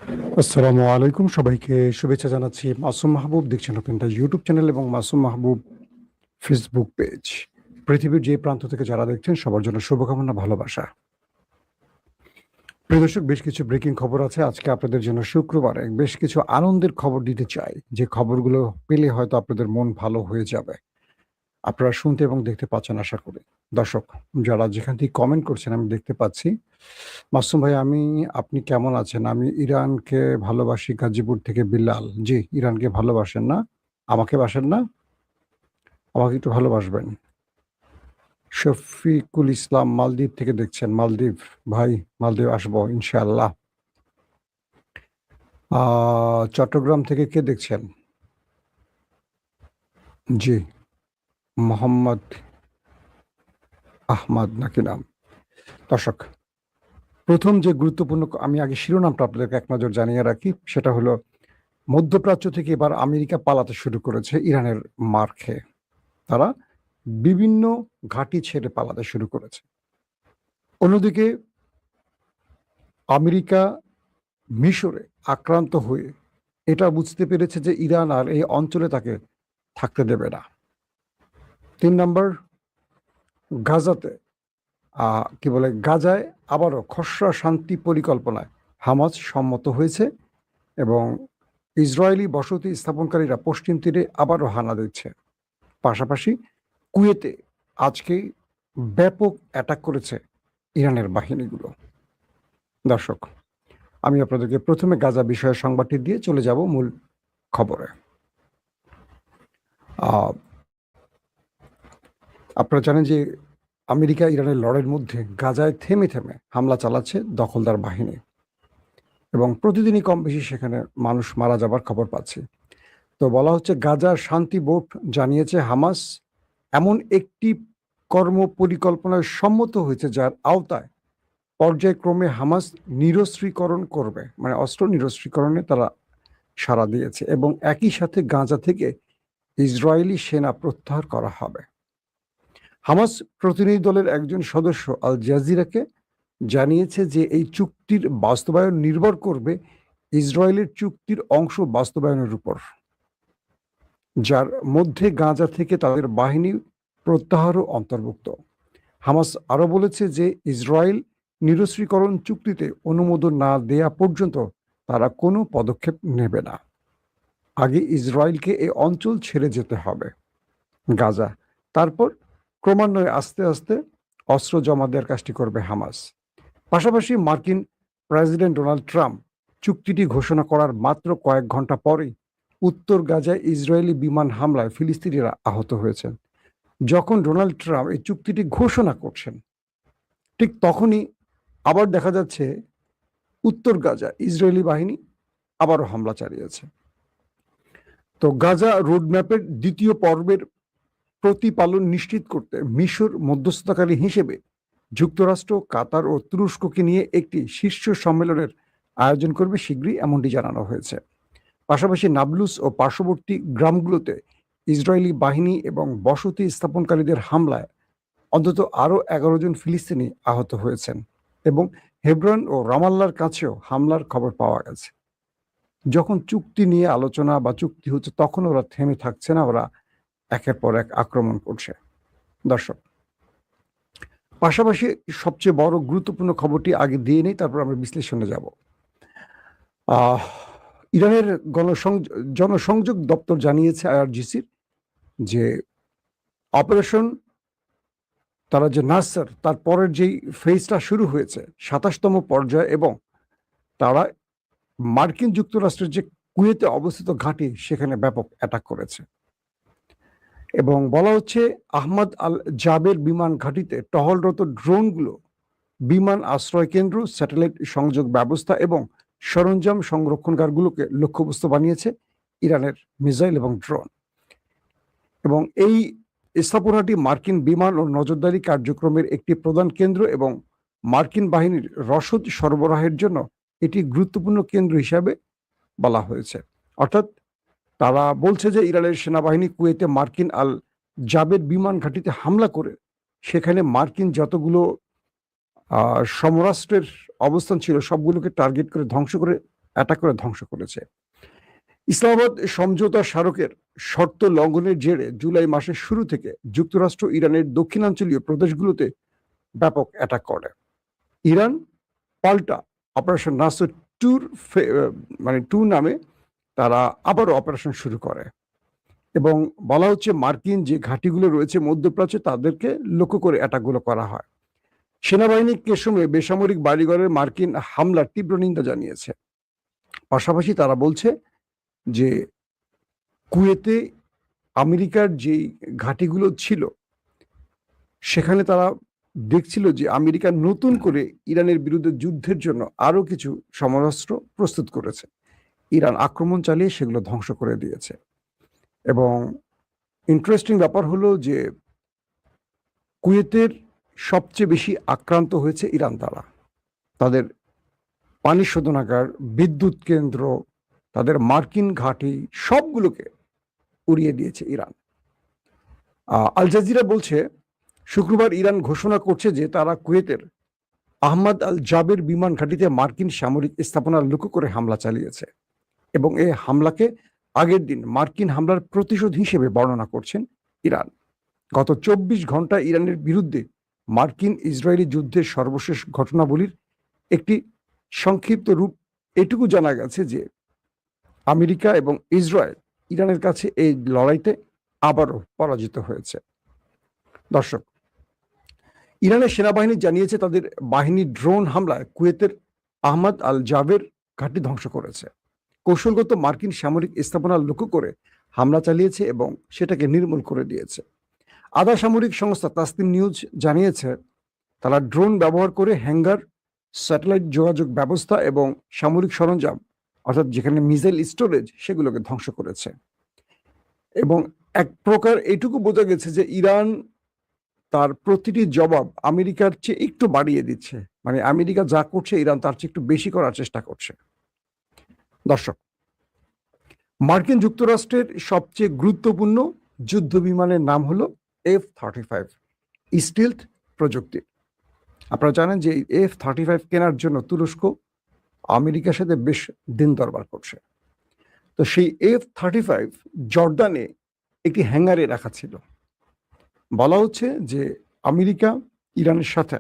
আসসালামু আলাইকুম, সবাইকে শুভেচ্ছা জানাচ্ছি। মাসুম মাহবুব দেখছেন আপনার ইউটিউব চ্যানেল এবং মাসুম মাহবুব ফেসবুক পেজ। পৃথিবীর যে প্রান্ত থেকে যারা দেখছেন সবার জন্য শুভকামনা, ভালোবাসা। প্রিয় দর্শক, বেশ কিছু ব্রেকিং খবর আছে আজকে আপনাদের জন্য। শুক্রবারে বেশ কিছু আনন্দের খবর দিতে চাই, যে খবরগুলো পেলে হয়তো আপনাদের মন ভালো হয়ে যাবে। আপনারা শুনতে এবং দেখতে পাচ্ছেন আশা করি। দর্শক যারা যেখান থেকে কমেন্ট করছেন আমি দেখতে পাচ্ছি। মাসুম ভাই, আপনি কেমন আছেন? আমি ইরানকে ভালোবাসি, গাজীপুর থেকে বিল্লাল। জি, ইরানকে ভালোবাসেন না? আমাকে বাসেন না? আমাকে একটু ভালোবাসবেন। শফিকুল ইসলাম মালদ্বীপ থেকে দেখছেন। মালদ্বীপ ভাই, মালদ্বীপ আসবো ইনশাআল্লাহ। চট্টগ্রাম থেকে কে দেখছেন? জি, মোহাম্মদ আহমদ নাকি নাম? দর্শক, প্রথম যে গুরুত্বপূর্ণ আমি আগে শিরোনামটা আপনাদেরকে এক নজর জানিয়ে রাখি। সেটা হলো, মধ্যপ্রাচ্য থেকে এবার আমেরিকা পালাতে শুরু করেছে ইরানের মার খেয়ে। তারা বিভিন্ন ঘাঁটি ছেড়ে পালাতে শুরু করেছে। অন্যদিকে আমেরিকা মিশরে আক্রান্ত হয়ে এটা বুঝতে পেরেছে যে ইরান আর এই অঞ্চলে তাকে থাকতে দেবে না। ৩ নাম্বার, গাজাতে গাজায় আবারও খসড়া শান্তি পরিকল্পনায় হামাস সম্মত হয়েছে এবং ইসরায়েলি বসতি স্থাপনকারীরা পশ্চিম তীরে আবারও হানা দিচ্ছে। পাশাপাশি কুয়েতে আজকে ব্যাপক অ্যাটাক করেছে ইরানের বাহিনীগুলো। দর্শক, আমি আপনাদেরকে প্রথমে গাজা বিষয়ে সংবাদটি দিয়ে চলে যাব মূল খবরে। আপনারা জানেন যে আমেরিকা ইরানের লড়াইয়ের মধ্যে গাজায় থেমে থেমে হামলা চালাচ্ছে দখলদার বাহিনী এবং প্রতিদিনই কম বেশি সেখানে মানুষ মারা যাবার খবর পাচ্ছি। তো বলা হচ্ছে, গাজার শান্তি বোর্ড জানিয়েছে হামাস এমন একটি কর্ম পরিকল্পনায় সম্মত হয়েছে যার আওতায় পর্যায়ক্রমে হামাস নিরস্ত্রীকরণ করবে, মানে অস্ত্র নিরস্ত্রীকরণে তারা সাড়া দিয়েছে এবং একই সাথে গাজা থেকে ইসরায়েলি সেনা প্রত্যাহার করা হবে। হামাস প্রতিনিধি দলের একজন সদস্য আল জাজিরাকে জানিয়েছে যে এই চুক্তির বাস্তবায়ন নির্ভর করবে ইসরায়েলের চুক্তির অংশ বাস্তবায়নের উপর, যার মধ্যে গাজা থেকে তাদের বাহিনী প্রত্যাহারও অন্তর্ভুক্ত। হামাস আরও বলেছে যে ইসরায়েল নিরস্ত্রীকরণ চুক্তিতে অনুমোদন না দেয়া পর্যন্ত তারা কোনো পদক্ষেপ নেবে না। আগে ইসরায়েলকে এই অঞ্চল ছেড়ে যেতে হবে, গাজা, তারপর ক্রমান্বয়ে আস্তে আস্তে অস্ত্র জমা দেওয়ার কাজটি করবে হামাস। পাশাপাশি মার্কিন প্রেসিডেন্ট ডোনাল্ড ট্রাম্প চুক্তিটি ঘোষণা করার মাত্র কয়েক ঘন্টা পরেই উত্তর গাজায় ইসরায়েলি বিমান হামলায় ফিলিস্তিনিরা আহত হয়েছেন। যখন ডোনাল্ড ট্রাম্প এই চুক্তিটি ঘোষণা করছেন, ঠিক তখনই আবার দেখা যাচ্ছে উত্তর গাজা ইসরায়েলি বাহিনী আবারও হামলা চালিয়েছে। তো গাজা রোডম্যাপের দ্বিতীয় পর্বের প্রতিপালন নিশ্চিত করতে মিশর মধ্যস্থতাকারী হিসেবে যুক্তরাষ্ট্র, কাতার ও তুরস্ককে নিয়ে একটি শীর্ষ সম্মেলনের আয়োজন করবে শীঘ্রই, এমনটি জানানো হয়েছে। পাশাপাশি নাবলুস ও পার্শ্ববর্তী গ্রামগুলোতে ইসরায়েলি বাহিনী এবং বসতি স্থাপনকারীদের হামলায় অন্তত আরও ১১ জন ফিলিস্তিনি আহত হয়েছেন এবং হেব্রন ও রামাল্লার কাছেও হামলার খবর পাওয়া গেছে। যখন চুক্তি নিয়ে আলোচনা বা চুক্তি হচ্ছে, তখন ওরা থেমে থাকছে না, ওরা একের পর এক আক্রমণ করছে। দর্শক, পাশাপাশি সবচেয়ে বড় গুরুত্বপূর্ণ খবরটি আগে দিয়ে নেই, তারপর আমরা বিশ্লেষণে যাব। আহ ইরানের জনসংযোগ দপ্তর জানিয়েছে আইআরজিসির যে অপারেশন তারা যে নাসার তার পরের যেই ফেজটা শুরু হয়েছে ২৭তম পর্যায়ে, এবং তারা মার্কিন যুক্তরাষ্ট্রের যে কুয়েতে অবস্থিত ঘাঁটি সেখানে ব্যাপক অ্যাটাক করেছে এবং বলা হচ্ছে আহমদ আল জাবের বিমান ঘাঁটিতে টহলরত ড্রোনগুলো বিমান আশ্রয় কেন্দ্র, স্যাটেলাইট সংযোগ ব্যবস্থা এবং সরঞ্জাম সংরক্ষণগারগুলোকে লক্ষ্যবস্তু বানিয়েছে ইরানের মিসাইল এবং ড্রোন। এবং এই স্থাপনাটি মার্কিন বিমান ও নজরদারি কার্যক্রমের একটি প্রধান কেন্দ্র এবং মার্কিন বাহিনীর রসদ সরবরাহের জন্য এটি গুরুত্বপূর্ণ কেন্দ্র হিসাবে বলা হয়েছে। অর্থাৎ তারা বলছে যে ইরানের সেনাবাহিনী কুয়েতে মার্কিন আল জাবের বিমান ঘাঁটিতে হামলা করে সেখানে মার্কিন যতগুলো সমরাষ্ট্রের অবস্থান ছিল সবগুলোকে টার্গেট করে ধ্বংস করে অ্যাটাক করে ধ্বংস করেছে। ইসলামাবাদ সমঝোতা স্মারকের শর্ত লঙ্ঘনের জেরে জুলাই মাসের শুরু থেকে যুক্তরাষ্ট্র ইরানের দক্ষিণাঞ্চলীয় প্রদেশগুলোতে ব্যাপক অ্যাটাক করে। ইরান পাল্টা অপারেশন নাসর টু নামে তারা আবারও অপারেশন শুরু করে এবং বলা হচ্ছে মার্কিন যে ঘাঁটিগুলো রয়েছে মধ্যপ্রাচ্যে তাদেরকে লক্ষ্য করে অ্যাটাকগুলো করা হয়। সেনাবাহিনী কেসমে বেসামরিক বাড়িঘরের মার্কিন হামলার তীব্র নিন্দা জানিয়েছে। পাশাপাশি তারা বলছে যে কুয়েতে আমেরিকার যেই ঘাঁটিগুলো ছিল সেখানে তারা দেখছিল যে আমেরিকা নতুন করে ইরানের বিরুদ্ধে যুদ্ধের জন্য আরো কিছু সমরাস্ত্র প্রস্তুত করেছে। ইরান আক্রমণ চালিয়ে সেগুলো ধ্বংস করে দিয়েছে। এবং ইন্টারেস্টিং ব্যাপার হলো যে কুয়েতের সবচেয়ে বেশি আক্রান্ত হয়েছে ইরান দ্বারা। তাদের পানি শোধনাগার, বিদ্যুৎ কেন্দ্র, তাদের মার্কিন ঘাঁটি সবগুলোকে উড়িয়ে দিয়েছে ইরান। আল জাজিরা বলছে শুক্রবার ইরান ঘোষণা করছে যে তারা কুয়েতের আহমদ আল জাবের বিমান ঘাঁটিতে মার্কিন সামরিক স্থাপনা লক্ষ্য করে হামলা চালিয়েছে এবং এই হামলাকে আগের দিন মার্কিন হামলার প্রতিশোধ হিসেবে বর্ণনা করছেন ইরান। গত 24 ঘন্টা ইরানের বিরুদ্ধে মার্কিন ইসরায়েলি যুদ্ধের সর্বশেষ ঘটনাবলীর একটি সংক্ষিপ্ত রূপ এটুকু জানা গেছে যে আমেরিকা এবং ইসরায়েল ইরানের কাছে এই লড়াইতে আবারও পরাজিত হয়েছে। দর্শক, ইরানের সেনাবাহিনী জানিয়েছে তাদের বাহিনী ড্রোন হামলায় কুয়েতের আহমদ আল জাবের ঘাঁটি ধ্বংস করেছে। কৌশলগত মার্কিন সামরিক স্থাপনা লক্ষ্য করে হামলা চালিয়েছে এবং সেটাকে নির্মূল করে দিয়েছে। আধা সামরিক সংস্থা তাসনিম নিউজ জানিয়েছে তারা ড্রোন ব্যবহার করে হ্যাঙ্গার, স্যাটেলাইট যোগাযোগ ব্যবস্থা এবং সামরিক সরঞ্জাম অর্থাৎ যেখানে মিসাইল স্টোরেজ সেগুলোকে ধ্বংস করেছে। এবং এক প্রকার এটুকু বোঝা গেছে যে ইরান তার প্রতিটি জবাব আমেরিকার চেয়ে একটু বাড়িয়ে দিচ্ছে, মানে আমেরিকা যা করছে ইরান তার চেয়ে একটু বেশি করার চেষ্টা করছে। দর্শক, মার্কিন যুক্তরাষ্ট্রের সবচেয়ে গুরুত্বপূর্ণ যুদ্ধ বিমানের নাম হলো F-35 স্টিলথ প্রযুক্তির। আপনারা জানেন যে F-35 কেনার জন্য তুরস্ক আমেরিকার সাথে বেশ দিন দরবার করছে। তো সেই F-35 জর্ডানে একটি হ্যাঙ্গারে রাখা ছিল। বলা হচ্ছে যে আমেরিকা ইরানের সাথে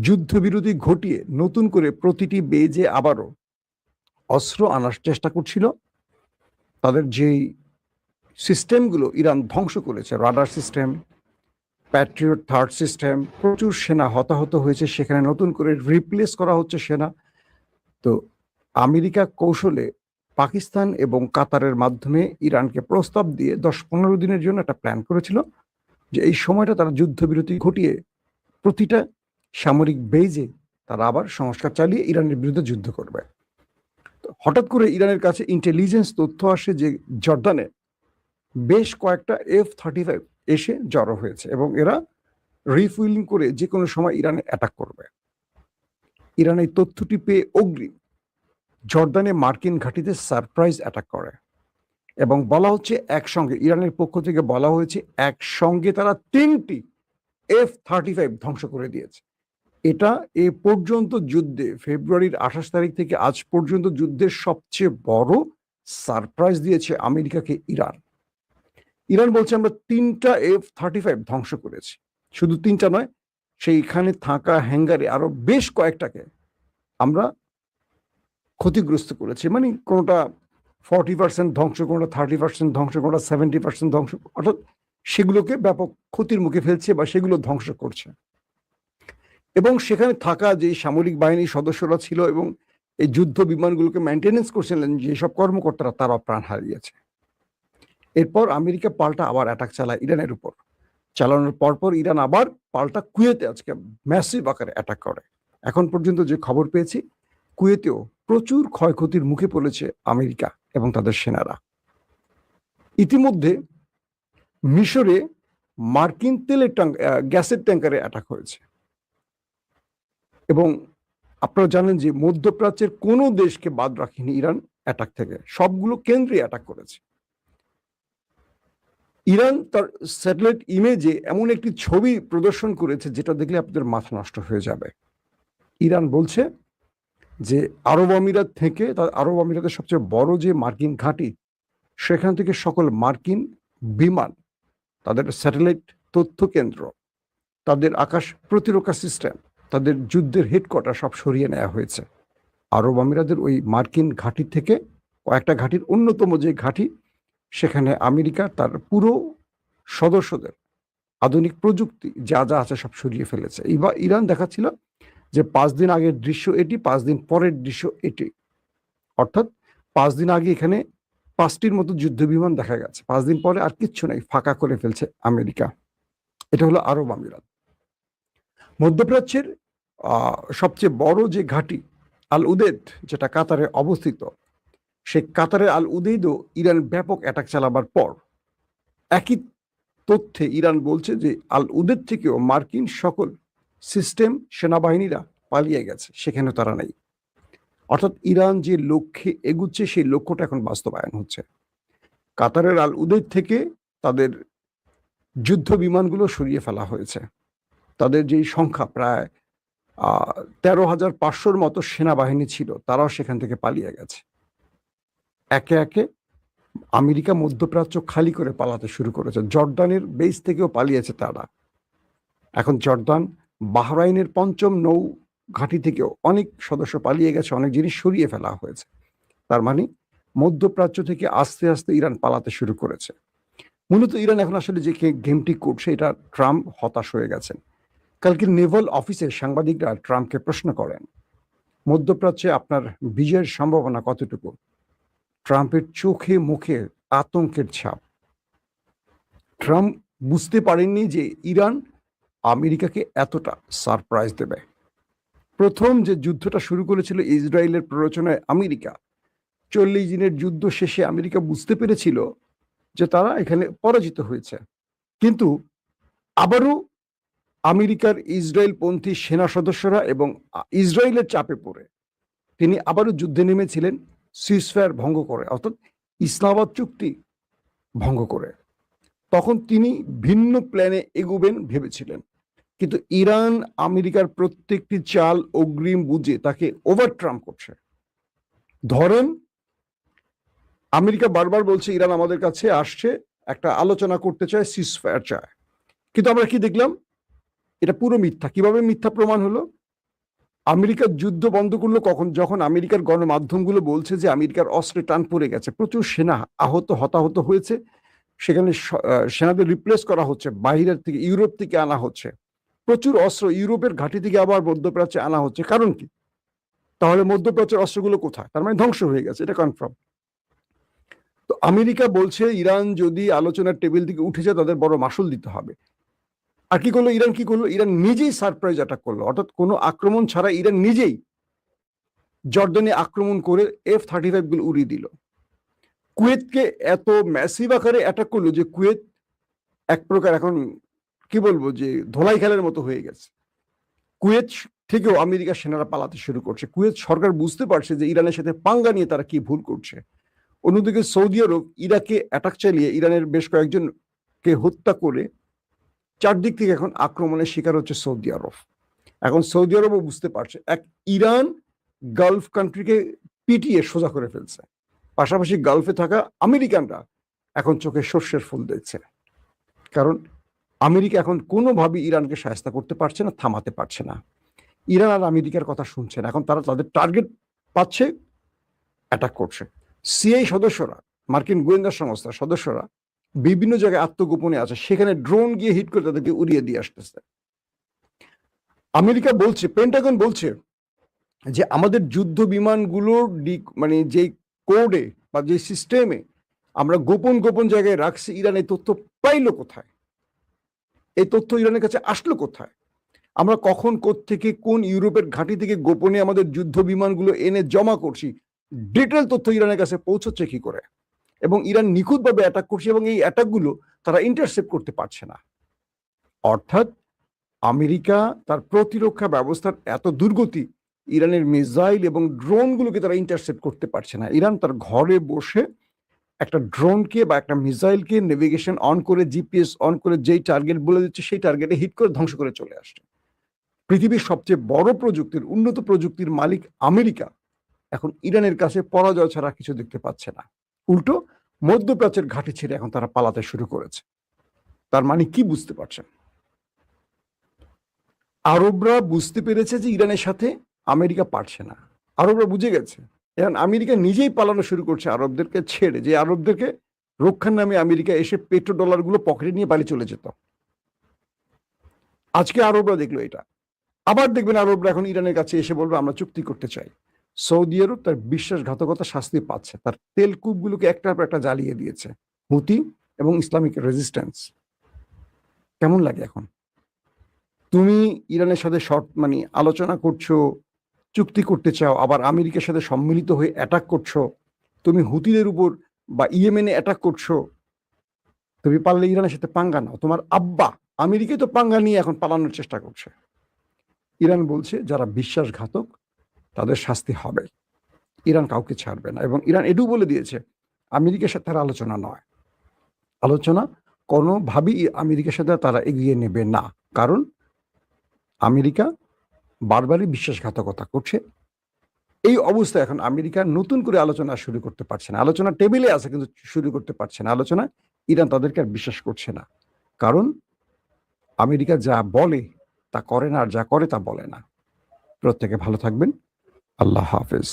যুদ্ধবিরতি ঘটিয়ে নতুন করে প্রতিটি বেজে আবারও অস্ত্র আনার চেষ্টা করছিল। তাদের যেই সিস্টেমগুলো ইরান ধ্বংস করেছে, radar system, Patriot third system, প্রচুর সেনা হতাহত হয়েছে, সেখানে নতুন করে রিপ্লেস করা হচ্ছে সেনা। তো আমেরিকা কৌশলে পাকিস্তান এবং কাতারের মাধ্যমে ইরানকে প্রস্তাব দিয়ে 10-15 দিনের জন্য একটা প্ল্যান করেছিল যে এই সময়টা তারা যুদ্ধবিরতি ঘটিয়ে প্রতিটা সামরিক বেজে তারা আবার সংস্কার চালিয়ে ইরানের বিরুদ্ধে যুদ্ধ করবে। তো হঠাৎ করে ইরানের কাছে ইন্টেলিজেন্স তথ্য আসে যে জর্দানে বেশ কয়েকটা F-35 এসে জড়ো হয়েছে এবং এরা রিফুয়েলিং করে যে কোনো সময় ইরানে অ্যাটাক করবে। ইরান এই তথ্যটি পেয়ে অগ্রিম জর্দানে মার্কিন ঘাঁটিতে সারপ্রাইজ অ্যাটাক করে এবং বলা হচ্ছে একসঙ্গে, ইরানের পক্ষ থেকে বলা হয়েছে একসঙ্গে তারা 3টি F-35 ধ্বংস করে দিয়েছে। এটা এ পর্যন্ত যুদ্ধে ফেব্রুয়ারির 28 তারিখ থেকে আজ পর্যন্ত যুদ্ধের সবচেয়ে বড় সারপ্রাইজ দিয়েছে আমেরিকাকে ইরান। ইরান বলছে আমরা 3টা F-35 ধ্বংস করেছি। শুধু 3টা নয়, সেইখানে থাকা হ্যাঙ্গারে আরো বেশ কয়েকটাকে আমরা ক্ষতিগ্রস্ত করেছি। মানে কোনোটা 40% ধ্বংস, কোনোটা 30% ধ্বংস, কোনোটা 70% ধ্বংস, অর্থাৎ সেগুলোকে ব্যাপক ক্ষতির মুখে ফেলছে বা সেগুলো ধ্বংস করছে। এবং সেখানে থাকা যে সামরিক বাহিনীর সদস্যরা ছিল এবং এই যুদ্ধ বিমানগুলোকে মেনটেনেন্স করছিলেন যেসব কর্মকর্তারা, তারা প্রাণ হারিয়েছে। এরপর আমেরিকা পাল্টা আবার অ্যাটাক চালায় ইরানের উপর। চালানোর পরপর ইরান আবার পাল্টা কুয়েতে আজকে ম্যাসিভ আকারে অ্যাটাক করে। এখন পর্যন্ত যে খবর পেয়েছি, কুয়েতেও প্রচুর ক্ষয়ক্ষতির মুখে পড়েছে আমেরিকা এবং তাদের সেনারা। ইতিমধ্যে মিশরে মার্কিন গ্যাসের ট্যাঙ্কারে অ্যাটাক হয়েছে এবং আপনারা জানেন যে মধ্যপ্রাচ্যের কোনো দেশকে বাদ রাখেনি ইরান অ্যাটাক থেকে, সবগুলো কেন্দ্রে অ্যাটাক করেছে। ইরান তার স্যাটেলাইট ইমেজে এমন একটি ছবি প্রদর্শন করেছে যেটা দেখলে আপনাদের মাথা নষ্ট হয়ে যাবে। ইরান বলছে যে আরব আমিরাত থেকে, আরব আমিরাতের সবচেয়ে বড় যে মার্কিন ঘাঁটি, সেখান থেকে সকল মার্কিন বিমান, তাদের স্যাটেলাইট তথ্য কেন্দ্র, তাদের আকাশ প্রতিরক্ষা সিস্টেম, তাদের যুদ্ধের হেডকোয়ার্টার সব সরিয়ে নেওয়া হয়েছে আরব আমিরাতের ওই মার্কিন ঘাঁটি থেকে। কয়েকটা ঘাঁটির অন্যতম যে ঘাঁটি, সেখানে আমেরিকা তার পুরো সদস্যদের আধুনিক প্রযুক্তি যা যা আছে সব সরিয়ে ফেলেছে। এবার ইরান দেখাচ্ছিল যে 5 দিন আগের দৃশ্য এটি, 5 দিন পরের দৃশ্য এটি। অর্থাৎ 5 দিন আগে এখানে 5টির মতো যুদ্ধ বিমান দেখা গেছে, 5 দিন পরে আর কিচ্ছু নাই, ফাঁকা করে ফেলছে আমেরিকা। এটা হলো আরব আমিরাত। মধ্যপ্রাচ্যের সবচেয়ে বড় যে ঘাঁটি আল উদেদ, যেটা কাতারে অবস্থিত, সেই কাতারের আল উদেইদও ইরান ব্যাপক অ্যাটাক চালাবার পর একই তথ্যে ইরান বলছে যে আল উদেদ থেকেও মার্কিন সকল সিস্টেম সেনাবাহিনীরা পালিয়ে গেছে, সেখানে তারা নেই। অর্থাৎ ইরান যে লক্ষ্যে এগুচ্ছে সেই লক্ষ্যটা এখন বাস্তবায়ন হচ্ছে। কাতারের আল উদেদ থেকে তাদের যুদ্ধ বিমানগুলো সরিয়ে ফেলা হয়েছে। তাদের যেই সংখ্যা প্রায় 13,500-র মতো সেনাবাহিনী ছিল, তারাও সেখান থেকে পালিয়ে গেছে। একে একে আমেরিকা মধ্যপ্রাচ্য খালি করে পালাতে শুরু করেছে। জর্দানের বেস থেকেও পালিয়েছে তারা। এখন জর্দান, বাহরাইনের 5ম নৌ ঘাঁটি থেকেও অনেক সদস্য পালিয়ে গেছে, অনেক জিনিস সরিয়ে ফেলা হয়েছে। তার মানে মধ্যপ্রাচ্য থেকে আস্তে আস্তে ইরান পালাতে শুরু করেছে। মূলত ইরান এখন আসলে যে গেমটি করছে, এটা ট্রাম্প হতাশ হয়ে গেছেন। কালকে নেভাল অফিসে সাংবাদিকরা ট্রাম্পকে প্রশ্ন করেন, মধ্যপ্রাচ্যে আপনার বিজয়ের সম্ভাবনা কতটুকু? ট্রাম্পের চোখে মুখে আতঙ্কের ছাপ। ট্রাম্প বুঝতে পারেননি যে ইরান আমেরিকাকে এতটা সারপ্রাইজ দেবে। প্রথম যে যুদ্ধটা শুরু করেছিল ইসরায়েলের প্ররোচনায় আমেরিকা, 40 দিনের যুদ্ধ শেষে আমেরিকা বুঝতে পেরেছিল যে তারা এখানে পরাজিত হয়েছে। কিন্তু আবারও আমেরিকার ইসরায়েলপন্থী সেনা সদস্যরা এবং ইসরায়েলের চাপে পড়ে তিনি আবারও যুদ্ধে নেমেছিলেন, সিজফায়ার ভঙ্গ করে, অর্থাৎ ইসলামাবাদ চুক্তি ভঙ্গ করে। তখন তিনি ভিন্ন প্ল্যানে এগোবেন ভেবেছিলেন, কিন্তু ইরান আমেরিকার প্রত্যেকটি চাল অগ্রিম বুঝে তাকে ওভারট্রাম্প করছে। ধরেন, আমেরিকা বারবার বলছে ইরান আমাদের কাছে আসছে, একটা আলোচনা করতে চায়, সিজফায়ার চায়, কিন্তু আমরা কি দেখলাম? এটা পুরো মিথ্যা। কিভাবে মিথ্যা প্রমাণ হলো? আমেরিকার যুদ্ধ বন্ধ করলো কখন? যখন আমেরিকার গণমাধ্যমগুলো বলছে যে আমেরিকার অস্ত্রে টান পড়ে গেছে, প্রচুর সেনা হতাহত হয়েছে, সেখানে সেনাদের রিপ্লেস করা হচ্ছে, বাইরের থেকে ইউরোপ থেকে আনা হচ্ছে, প্রচুর অস্ত্র ইউরোপের ঘাঁটি থেকে আবার মধ্যপ্রাচ্যে আনা হচ্ছে। কারণ কি? তাহলে মধ্যপ্রাচ্যের অস্ত্রগুলো কোথায়? তার মানে ধ্বংস হয়ে গেছে, এটা কনফার্ম। তো আমেরিকা বলছে ইরান যদি আলোচনার টেবিল থেকে উঠে যায় তাদের বড় মাসুল দিতে হবে। আর কি করলো ইরান? কি করলো? ইরান নিজেই সারপ্রাইজ অ্যাটাক করলো। অর্থাৎ কোনো আক্রমণ ছাড়া ইরান নিজেই জর্দানে আক্রমণ করে F-35 গুলো উড়িয়ে দিল। কুয়েতকে এত ম্যাসিভ আকারে অ্যাটাক করলো যে কুয়েত এক প্রকার এখন কি বলবো যে ধোলাই খেলার মতো হয়ে গেছে। কুয়েত থেকেও আমেরিকার সেনারা পালাতে শুরু করছে। কুয়েত সরকার বুঝতে পারছে যে ইরানের সাথে পাঙ্গা নিয়ে তারা কি ভুল করছে। অন্যদিকে সৌদি আরব ইরাকে অ্যাটাক চালিয়ে ইরানের বেশ কয়েকজনকে হত্যা করে চারদিক থেকে এখন আক্রমণের শিকার হচ্ছে সৌদি আরব। এখন সৌদি আরবও বুঝতে পারছে এক ইরান গালফ কান্ট্রিকে পিটিয়ে সোজা করে ফেলছে। পাশাপাশি গালফে থাকা আমেরিকানরা এখন চোখে সর্ষের ফুল দেখছে, কারণ আমেরিকা এখন কোনোভাবেই ইরানকে সাহায্য করতে পারছে না, থামাতে পারছে না। ইরান আর আমেরিকার কথা শুনছে না, এখন তারা তাদের টার্গেট পাচ্ছে, অ্যাটাক করছে। সিআই সদস্যরা, মার্কিন গোয়েন্দা সংস্থার সদস্যরা বিভিন্ন জায়গায় আত্মগোপনে আছে, সেখানে ড্রোন গিয়ে হিট করে তাদেরকে উড়িয়ে দিয়ে আসতেছে। আমেরিকা বলছে, পেন্টাগন বলছে যে আমাদের যুদ্ধ বিমানগুলোর মানে যে কোডে বা যে সিস্টেমে আমরা গোপন গোপন জায়গায় রাখছি, ইরান এই তথ্য পাইলো কোথায়? এই তথ্য ইরানের কাছে আসলো কোথায়? আমরা কখন কোত্থেকে কোন ইউরোপের ঘাঁটি থেকে গোপনে আমাদের যুদ্ধ বিমানগুলো এনে জমা করছি, ডিটেল তথ্য ইরানের কাছে পৌঁছচ্ছে কি করে? এবং ইরান নিখুঁতভাবে অ্যাটাক করছে এবং এই অ্যাটাকগুলো তারা ইন্টারসেপ্ট করতে পারছে না। অর্থাৎ আমেরিকা তার প্রতিরক্ষা ব্যবস্থার এত দুর্গতি, ইরানের মিসাইল এবং ড্রোনগুলোকে তারা ইন্টারসেপ্ট করতে পারছে না। ইরান তার ঘরে বসে একটা ড্রোনকে বা একটা মিসাইলকে নেভিগেশন অন করে, জিপিএস অন করে যেই টার্গেট বলে দিচ্ছে সেই টার্গেটে হিট করে ধ্বংস করে চলে আসছে। পৃথিবীর সবচেয়ে বড় প্রযুক্তির, উন্নত প্রযুক্তির মালিক আমেরিকা এখন ইরানের কাছে পরাজয় ছাড়া কিছু দেখতে পাচ্ছে না। উল্টো মধ্যপ্রাচ্যের ঘাঁটি ছেড়ে এখন তারা পালাতে শুরু করেছে। তার মানে কি বুঝতে পারছেন? আরবরা বুঝতে পেরেছে যে ইরানের সাথে আমেরিকা পারছে না। আরবরা বুঝে গেছে। এখন আমেরিকা নিজেই পালানো শুরু করছে আরবদেরকে ছেড়ে, যে আরবদেরকে রক্ষার নামে আমেরিকা এসে পেট্রো ডলারগুলো পকেটে নিয়ে বাড়ি চলে যেত। আজকে আরবরা দেখলো এটা। আবার দেখবেন আরবরা এখন ইরানের কাছে এসে বলবে আমরা চুক্তি করতে চাই। সৌদি আরব তার বিশ্বাসঘাতকতা শাস্তি পাচ্ছে। তার তেলকূপগুলোকে একটার পর একটা জ্বালিয়ে দিয়েছে হুতি এবং ইসলামিক রেজিস্ট্যান্স। কেমন লাগে এখন? তুমি ইরানের সাথে মানে আলোচনা করছো, চুক্তি করতে চাও, আবার আমেরিকার সাথে সম্মিলিত হয়ে অ্যাটাক করছো। তুমি হুতিদের উপর বা ইয়েমেনে অ্যাটাক করছো। তুমি পারলে ইরানের সাথে পাঙ্গা নাও। তোমার আব্বা আমেরিকায় তো পাঙ্গা নিয়ে এখন পালানোর চেষ্টা করছে। ইরান বলছে যারা বিশ্বাসঘাতক তাদের শাস্তি হবে। ইরান কাউকে ছাড়বে না, এবং ইরান এটাও বলে দিয়েছে আমেরিকার সাথে তার আলোচনা নয়, আলোচনা কোনোভাবেই আমেরিকার সাথে তারা এগিয়ে নেবে না। কারণ আমেরিকা বারবারই বিশ্বাসঘাতকতা করছে। এই অবস্থায় এখন আমেরিকা নতুন করে আলোচনা শুরু করতে পারছে না। আলোচনা টেবিলে আছে কিন্তু শুরু করতে পারছে না আলোচনা। ইরান তাদেরকে আর বিশ্বাস করছে না, কারণ আমেরিকা যা বলে তা করে না, আর যা করে তা বলে না। প্রত্যেকে ভালো থাকবেন। আল্লাহ হাফেজ।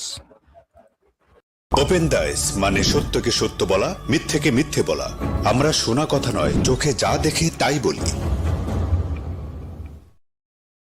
ওপেন দাইস মানে সত্যকে সত্য বলা, মিথ্যেকে মিথ্যে বলা। আমরা শোনা কথা নয়, চোখে যা দেখে তাই বলি।